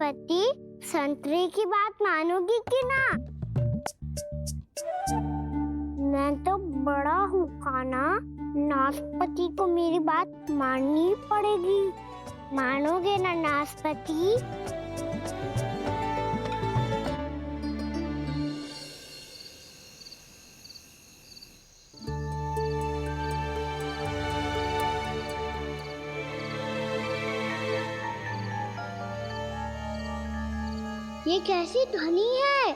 नाशपाती संतरे की बात मानोगी कि ना? मैं तो बड़ा हूँ काना, नाशपाती को मेरी बात माननी पड़ेगी। मानोगे ना नाशपाती? ये कैसी ध्वनि है?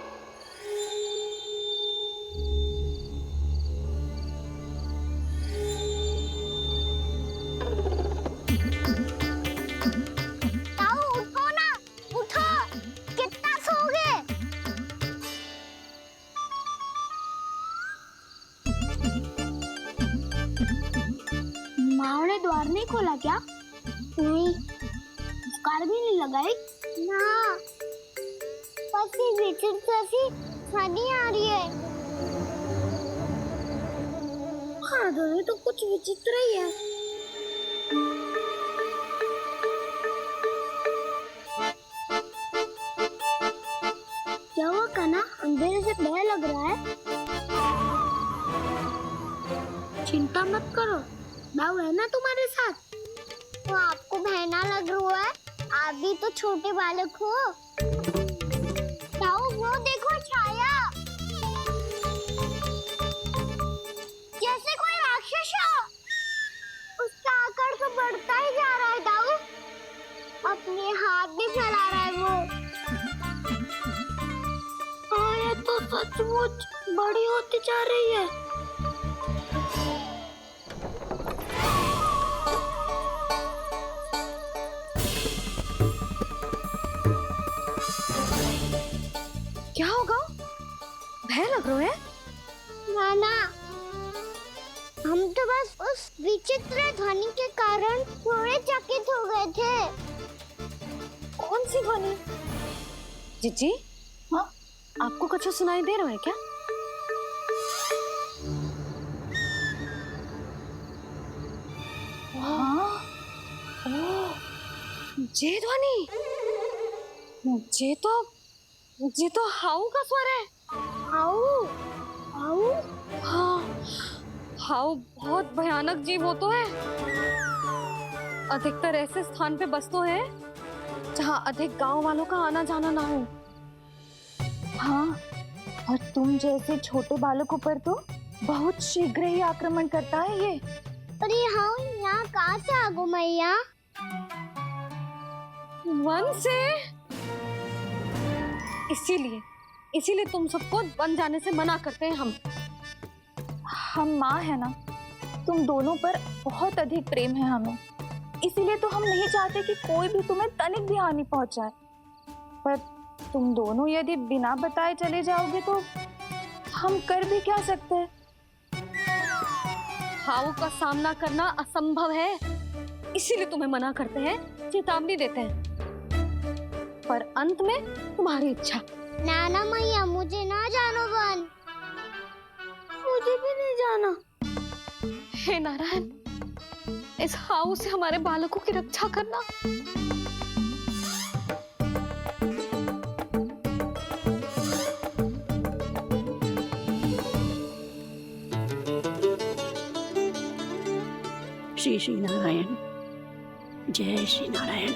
ताऊ उठो ना, उठो, कितना सोओगे? माँ ने द्वार नहीं खोला क्या? नहीं। कार भी नहीं लगाई? ना। बस ये विचित्र सी ध्वनि आ रही है। हाँ, ध्वनि तो कुछ विचित्र ही है। क्या हुआ कान्हा? अंधेरे से भय लग रहा है। चिंता मत करो, दाऊ है ना तुम्हारे साथ। तो आपको भय ना लग रहा है? आप भी तो छोटे बालक हो। दाऊ वो देखो छाया, जैसे कोई राक्षस हो। उसका आकार तो बढ़ता ही जा रहा है दाऊ। अपने हाथ भी फैला रहा है वो। हाँ, ये तो सचमुच बड़ी होती जा रही है। क्या होगा? भय लग रहा है? नाना, हम तो बस उस विचित्र ध्वनि के कारण थोड़े चकित हो गए थे। कौन सी ध्वनि? जीजी, हाँ, आपको कुछ सुनाई दे रहा है क्या? हाँ, ओह, ये ध्वनि, ये तो हाउ का स्वर है। हाउ? हाउ? हाँ, हाउ बहुत भयानक जीव हो तो है। अधिकतर ऐसे स्थान पे बसते हैं जहाँ अधिक गांव वालों का आना जाना ना हो। हाँ, और तुम जैसे छोटे बालकों पर तो बहुत शीघ्र ही आक्रमण करता है ये। पर ये हाउ यहाँ कहाँ से आ गो मैया? वन से। इसीलिए तुम सबको वन जाने से मना करते हैं हम माँ है ना, तुम दोनों पर बहुत अधिक प्रेम है हमें, इसीलिए तो हम नहीं चाहते कि कोई भी तुम्हें तनिक भी हानि पहुंचाए। पर तुम दोनों यदि बिना बताए चले जाओगे तो हम कर भी क्या सकते हैं? हाउ का सामना करना असंभव है, इसीलिए तुम्हें मना करते हैं, चेतावनी देते हैं। पर अंत में तुम्हारी इच्छा। नाना मैया, मुझे ना जानो वन। मुझे भी नहीं जाना। हे नारायण, इस हाउ से हमारे बालकों की रक्षा करना। श्री श्री नारायण, जय श्री नारायण।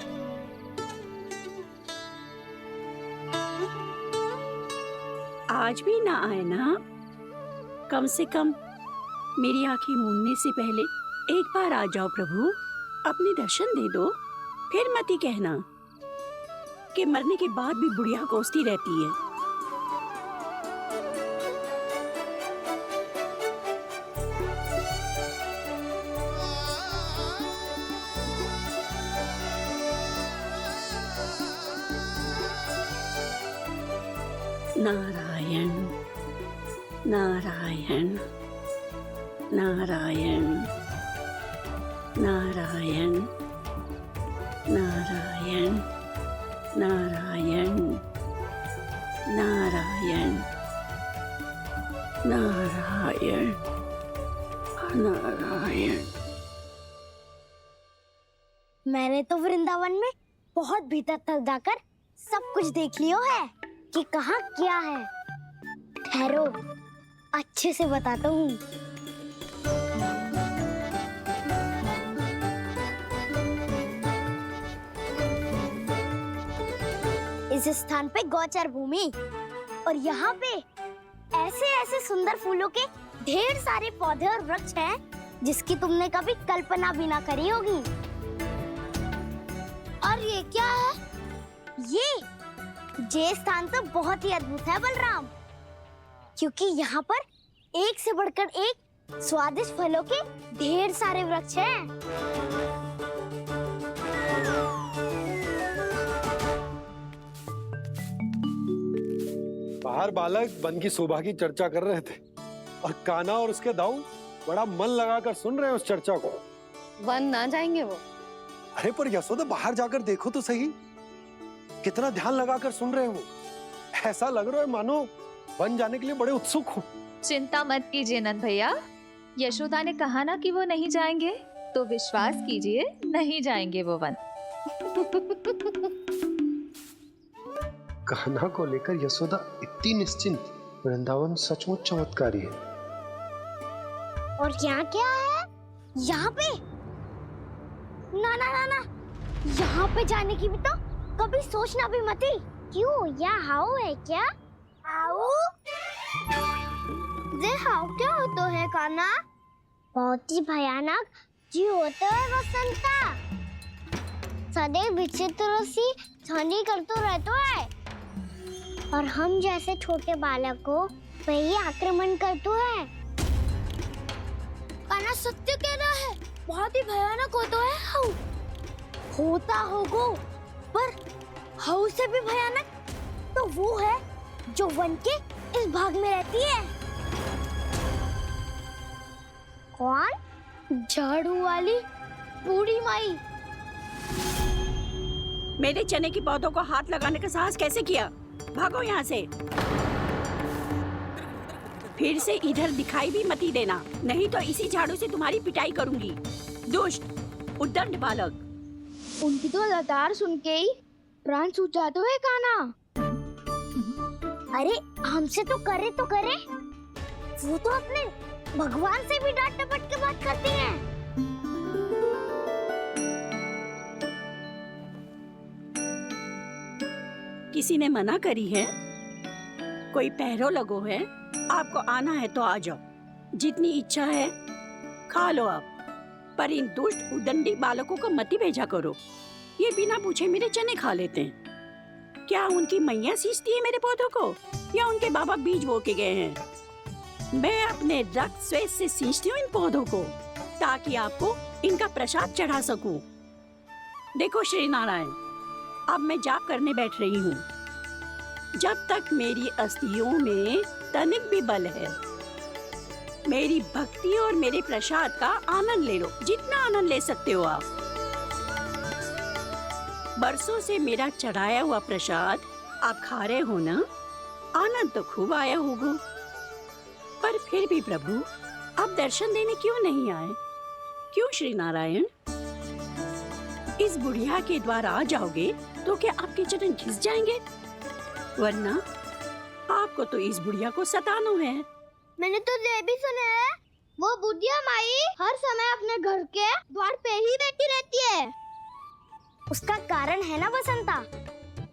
आज भी ना आए ना? कम से कम मेरी आंखें मूंदने से पहले एक बार आ जाओ प्रभु, अपने दर्शन दे दो। फिर मत ही कहना कि मरने के बाद भी बुढ़िया कोसती रहती है। नारायण नारायण नारायण नारायण नारायण नारायण नारायण नारायण नारायण। मैंने तो वृंदावन में बहुत भीतर तक जाकर सब कुछ देख लियो है कि कहाँ क्या है? ठहरो, अच्छे से बताता हूँ। इस स्थान पे गोचर भूमि और यहाँ पे ऐसे ऐसे सुंदर फूलों के ढेर सारे पौधे और वृक्ष हैं जिसकी तुमने कभी कल्पना भी ना करी होगी। और ये क्या है? ये स्थान तो बहुत ही अद्भुत है बलराम, क्योंकि यहाँ पर एक से बढ़कर एक स्वादिष्ट फलों के ढेर सारे वृक्ष हैं। बाहर बालक वन की शोभा की चर्चा कर रहे थे और कान्हा और उसके दाऊ बड़ा मन लगाकर सुन रहे हैं उस चर्चा को। वन ना जाएंगे वो? अरे पर यशोदा, बाहर जाकर देखो तो सही, कितना ध्यान लगाकर सुन रहे हो। ऐसा लग रहा है मानो वन जाने के लिए बड़े उत्सुक हो। चिंता मत कीजिए नंद भैया, यशोदा ने कहा ना कि वो नहीं जाएंगे, तो विश्वास कीजिए नहीं जाएंगे वो वन। कान्हा को लेकर यशोदा इतनी निश्चिंत, वृंदावन सचमुच चमत्कारी है। और यहाँ क्या है? यहाँ पे ना ना ना ना, यहाँ पे जाने की भी तो कभी सोचना भी मत ही। क्यों, यहाँ हाउ है क्या? हाउ? ये हाउ क्या होता है कान्हा? बहुत ही भयानक जी होता है वसंता। सदैव विचित्र सी ध्वनि करते रहता है और हम जैसे छोटे बालक को वही आक्रमण करते हैं। कान्हा सत्य कह रहा है, बहुत ही भयानक होता है हाउ। होता होगा, पर हाउ से भी भयानक तो वो है जो वन के इस भाग में रहती है। कौन? झाड़ू वाली बूढ़ी माई। मेरे चने की पौधों को हाथ लगाने का साहस कैसे किया? भागो यहाँ से। फिर से इधर दिखाई भी मत ही देना, नहीं तो इसी झाड़ू से तुम्हारी पिटाई करूंगी। दुष्ट, उद्दंड बालक। उनकी तो लतार सुन के ही प्राण सूझ जाते हैं कान्हा। अरे हमसे तो करे, वो तो अपने भगवान से भी डांट डपट के बात करती हैं। किसी ने मना करी है? कोई पहरो लगो है? आपको आना है तो आ जाओ, जितनी इच्छा है खा लो आप, पर इन दुष्ट उदंडी बालकों को मत ही भेजा करो। ये बिना पूछे मेरे चने खा लेते हैं। क्या उनकी मैया सींचती है मेरे पौधों को, या उनके बाबा बीज बो के गए हैं? मैं अपने रक्त स्वेद से सींचती हूँ इन पौधों को, ताकि आपको इनका प्रसाद चढ़ा सकूं। देखो श्री नारायण, अब मैं जाप करने बैठ रही हूँ। जब तक मेरी अस्थियों में तनिक भी बल है, मेरी भक्ति और मेरे प्रसाद का आनंद ले लो, जितना आनंद ले सकते हो आप। बरसों से मेरा चढ़ाया हुआ प्रसाद आप खा रहे हो ना, आनंद तो खूब आया होगा। पर फिर भी प्रभु, आप दर्शन देने क्यों नहीं आए? क्यों श्री नारायण? इस बुढ़िया के द्वार आ जाओगे तो क्या आपके चरण घिस जाएंगे? वरना आपको तो इस बुढ़िया को सताना है। मैंने तो ये भी सुना है, वो बुढ़िया माई हर समय अपने घर के द्वार पे ही बैठी रहती है। उसका कारण है ना बसंता,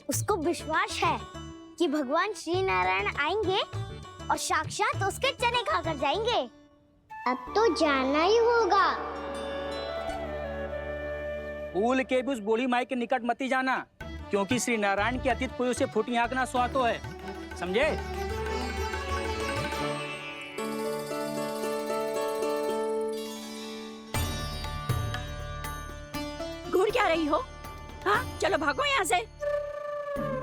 उसको विश्वास है कि भगवान श्री नारायण आएंगे और साक्षात उसके चने खाकर जाएंगे। अब तो जाना ही होगा। भूल के भी उस बूढ़ी माई के निकट मत ही जाना, क्योंकि श्री नारायण की अतीत पुरुष से फूटी आंख ना सुहातो है, समझे? घूर क्या रही हो? हाँ, चलो भागो यहाँ से।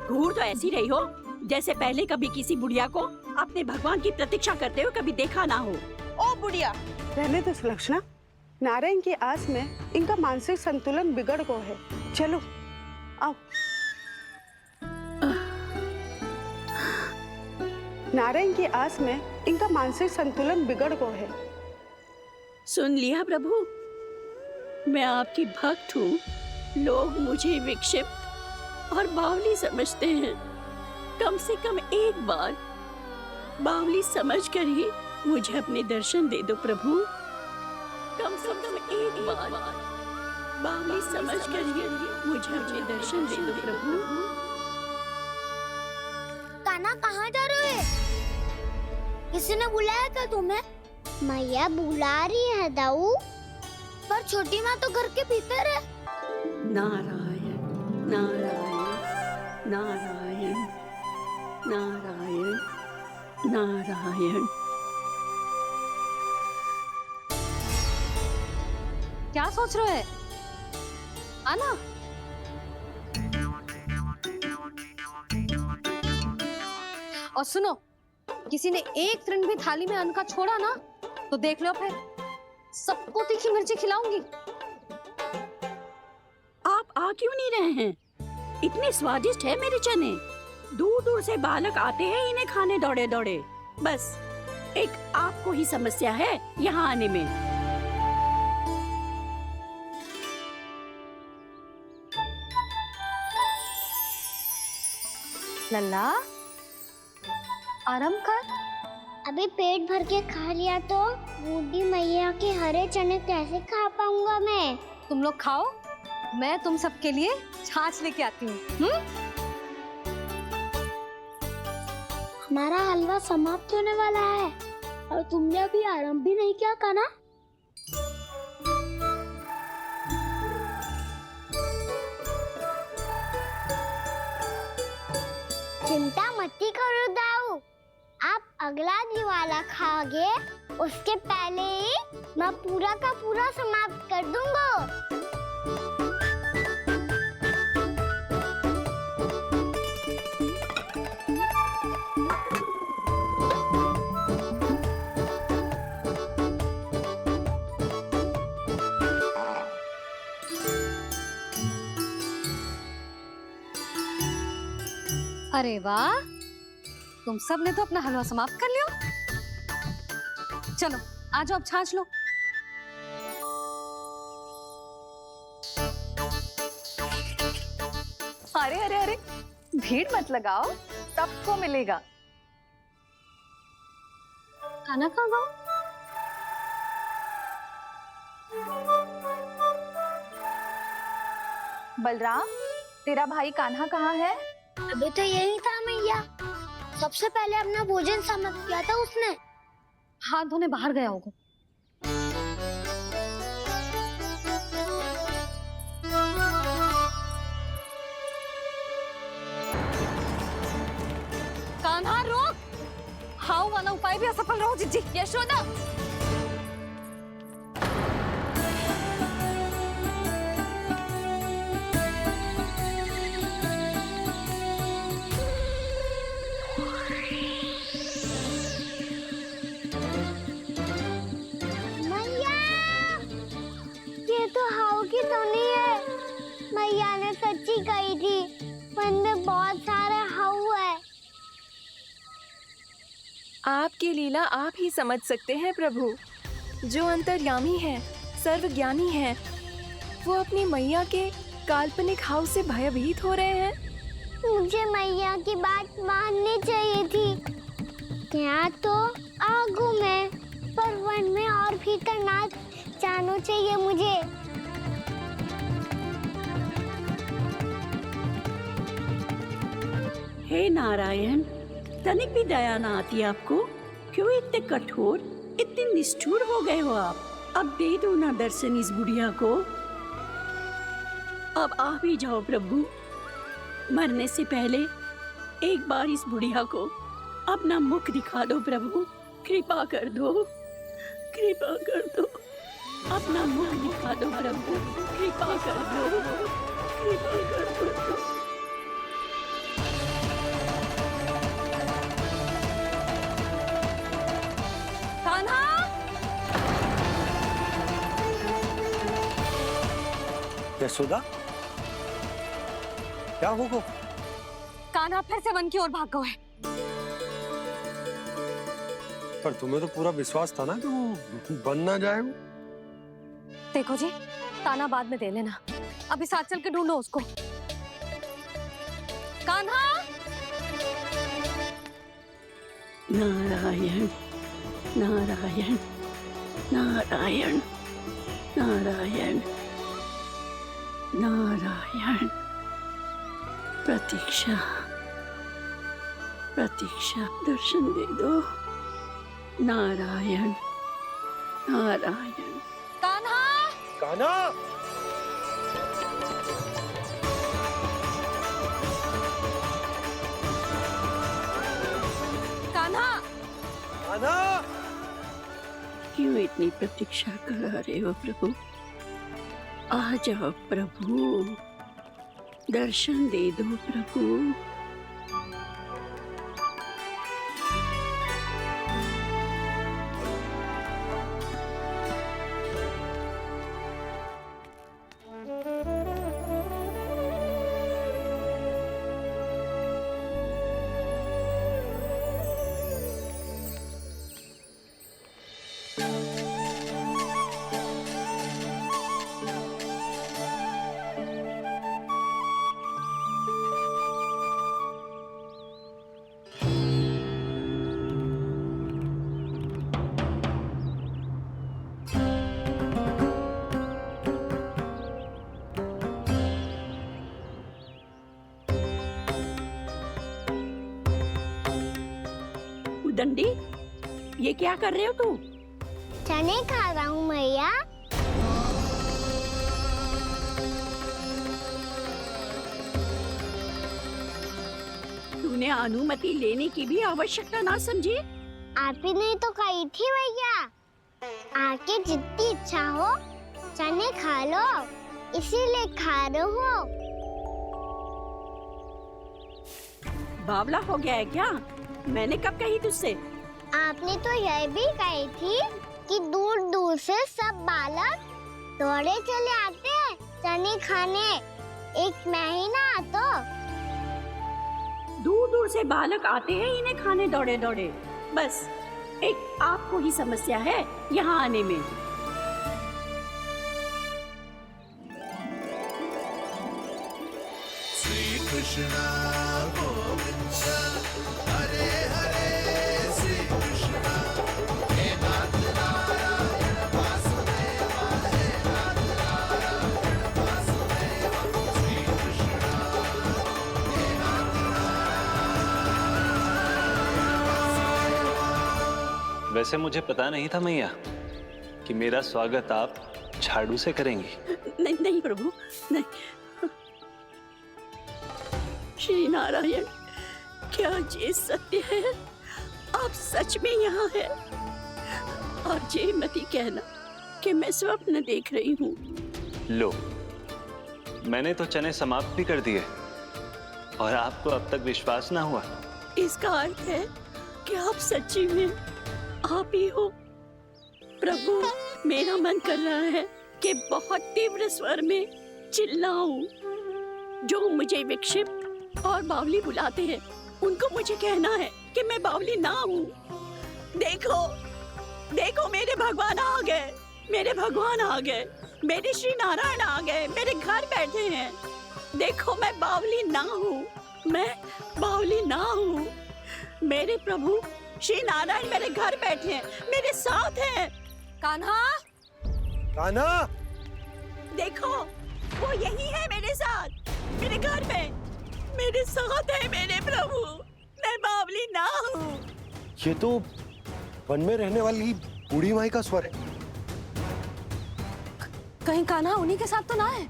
घूर तो ऐसी रही हो जैसे पहले कभी किसी बुढ़िया को अपने भगवान की प्रतीक्षा करते हुए कभी देखा ना हो। ओ बुढ़िया, रहने दो सुलक्षणा। नारायण की आस में इनका मानसिक संतुलन बिगड़ गया है। चलो आओ। नारायण की आस में इनका मानसिक संतुलन बिगड़ गया है। सुन लिया प्रभु, मैं आपकी भक्त हूँ। लोग मुझे विक्षिप्त और बावली समझते हैं। कम से कम एक बार बावली समझकर ही मुझे अपने दर्शन दे दो प्रभु। कम से कम एक बार बावली समझकर ही मुझे अपने दर्शन दे दो प्रभु। कान्हा कहाँ जा रहे हो? किसी ने बुलाया क्या तुम्हें? मैया बुला रही है दाऊ, पर छोटी माँ तो घर के भीतर है। नारायण नारायण नारायण नारायण नारायण। क्या सोच रहे हैं? आना। और सुनो, किसी ने एक फ्रेंड भी थाली में अन्न का छोड़ा ना तो देख लो, फिर सबको तीखी मिर्ची खिलाऊंगी। आप आ क्यों नहीं रहे हैं? इतने स्वादिष्ट है मेरे चने। दूर दूर से बालक आते हैं इन्हें खाने दौड़े दौड़े। बस एक आपको ही समस्या है यहाँ आने में। लल्ला, आराम कर। अभी पेट भर के खा लिया तो बूढ़ी मैया के हरे चने कैसे खा पाऊंगा मैं? तुम लोग खाओ, मैं तुम सबके लिए छाछ लेके आती हूँ। हमारा हलवा समाप्त होने वाला है और तुमने अभी आराम भी नहीं किया कान्हा। चिंता मत करो दाऊ, आप अगला दिवाला खाओगे उसके पहले ही मैं पूरा का पूरा समाप्त कर दूंगा। अरे वाह, तुम सब ने तो अपना हलवा समाप्त कर लिया। चलो आ जाओ, अब छाछ लो। अरे अरे अरे, भीड़ मत लगाओ, सबको मिलेगा। खाना खा गो। बलराम, तेरा भाई कान्हा कहाँ है? अभी तो यही था मैया, सबसे पहले अपना भोजन समाप्त किया था उसने। हाथ धोने बाहर गया होगा। कान्हा रोक, हाउ वाला उपाय भी असफल रहो जिज्जी। यशोदा, तो हाउ की तो नहीं है, मैया ने सच्ची कही थी, मन में बहुत सारे हाउ है। आपकी लीला आप ही समझ सकते हैं प्रभु। जो अंतर्यामी है, सर्वज्ञानी है, वो अपनी मैया के काल्पनिक हाव से भयभीत हो रहे हैं। मुझे मैया की बात माननी चाहिए थी। यहाँ तो आगू में, पर वन में और भीतर ना जाना चाहिए मुझे। हे नारायण, तनिक भी दया ना आती आपको? क्यों इतने कठोर, इतने निष्ठुर हो गए हो आप? अब दे दो ना दर्शन इस बुढ़िया को। अब आ भी जाओ प्रभु। मरने से पहले एक बार इस बुढ़िया को अपना मुख दिखा दो प्रभु। कृपा कर दो, कृपा कर दो। अपना मुख दिखा दो प्रभु, कृपा कर दो, कृपा कर दो। कान्हा, यशोदा, क्या होगा? कान्हा फिर से वन की ओर भाग गए। पर तुम्हें तो पूरा विश्वास था ना कि वो बन ना जाए। देखो जी, ताना बाद में दे लेना, अभी साथ चल के ढूंढो उसको। कान्हा, नारायण नारायण नारायण नारायण नारायण। प्रतीक्षा प्रतीक्षा, दर्शन दे दो। नारायण नारायण। कान्हा, कान्हा, कान्हा, कान्हा। क्यों इतनी प्रतीक्षा करा रहे हो प्रभु? आ जाओ प्रभु, दर्शन दे दो प्रभु। दंडी, ये क्या कर रहे हो तू? चने खा रहा हूँ मैया। तूने अनुमति लेने की भी आवश्यकता ना समझी? आप ही ने तो कही थी भैया, आके जितनी इच्छा हो चने खा लो, इसीलिए खा रहे हो। बावला हो गया है क्या? मैंने कब कही तुझसे? आपने तो यह भी कही थी कि दूर दूर से सब बालक दौड़े चले आते हैं चने खाने, एक महीना तो दूर दूर से बालक आते हैं इन्हें खाने दौड़े दौड़े। बस एक आपको ही समस्या है यहाँ आने में। श्री कृष्णा गोविंद हरे हरे, श्री कृष्णा हे नाथ नारायण वासुदेव, हे नाथ नारायण वासुदेव, श्री कृष्णा हे नाथ नारायण। वैसे मुझे पता नहीं था मैया कि मेरा स्वागत आप झाड़ू से करेंगी। नहीं नहीं प्रभु, नहीं। श्री नारायण, क्या ये सत्य है? आप सच में यहाँ हैं? और ये मती कहना कि मैं स्वप्न देख रही हूँ। लो, मैंने तो चने समाप्त भी कर दिए और आपको अब तक विश्वास ना हुआ। इसका अर्थ है कि आप सच्ची में आप ही हो। प्रभु, मेरा मन कर रहा है कि बहुत तीव्र स्वर में चिल्लाऊं। जो मुझे विक्षिप्त और बावली बुलाते हैं उनको मुझे कहना है कि मैं बावली ना हूँ। देखो देखो, मेरे भगवान आ गए, मेरे भगवान आ गए, मेरे श्री नारायण आ गए, मेरे घर बैठे हैं। देखो, मैं बावली ना हूँ, मैं बावली ना हूँ। मेरे प्रभु श्री नारायण मेरे घर बैठे हैं, मेरे साथ हैं। कान्हा, कान्हा, देखो वो यही है मेरे साथ, मेरे घर में मेरे साथ है मेरे प्रभु। मैं बावली ना हूँ। ये तो वन में रहने वाली बूढ़ी माई का स्वर है। कहीं कान्हा उन्हीं के साथ तो ना है?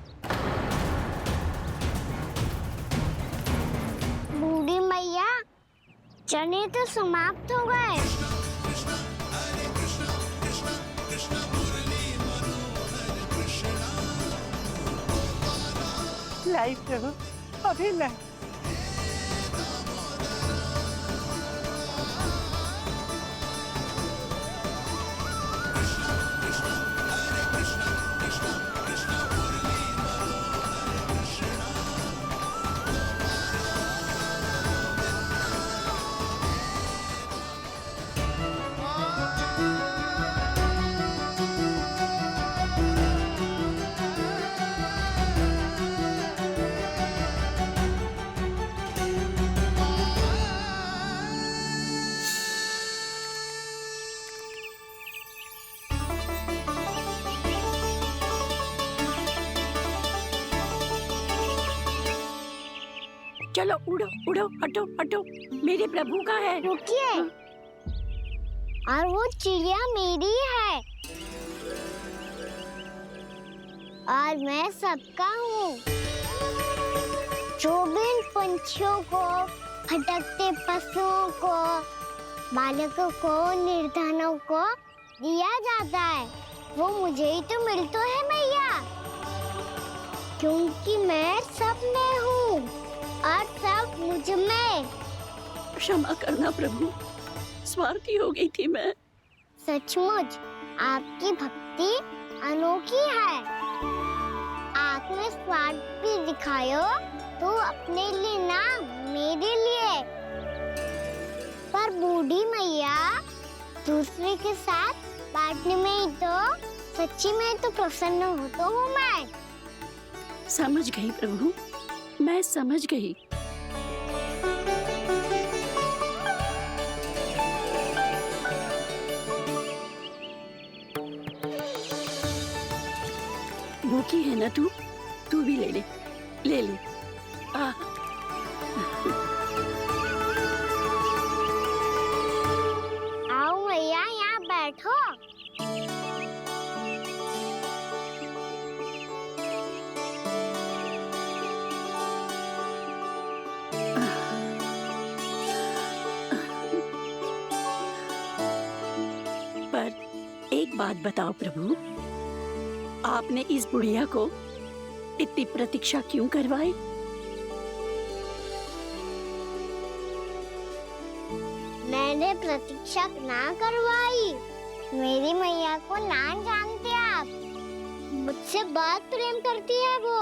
बूढ़ी मैया, चने तो समाप्त हो गए। लाई प्रभु, अभी लाई। चलो उड़ो उड़ो, हटो हटो, मेरे प्रभु का है। रुकिए, और वो चिड़िया मेरी है और मैं सबका हूँ। जो भी इन पंछियों को, भटकते पशुओं को, बालकों को, निर्धनों को दिया जाता है, वो मुझे ही तो मिलता है मैया, क्योंकि मैं सब में हूँ और सब मुझ में। क्षमा करना प्रभु, स्वार्थी हो गई थी मैं। सचमुच आपकी भक्ति अनोखी है। आपने स्वार्थ भी दिखायो तो अपने लिए ना, मेरे लिए। पर बूढ़ी मैया दूसरे के साथ बांटने में ही तो सच्ची में तो प्रसन्न होता हूँ मैं। समझ गई प्रभु, मैं समझ गई। भूखी है ना तू भी ले ले, ले ले। आओ मैया, यहाँ बैठो। पर एक बात बताओ प्रभु, आपने इस बुढ़िया को इतनी प्रतीक्षा क्यों करवाई? मैंने प्रतीक्षा ना करवाई। मेरी मैया को ना जानते आप, मुझसे बहुत प्रेम करती है वो।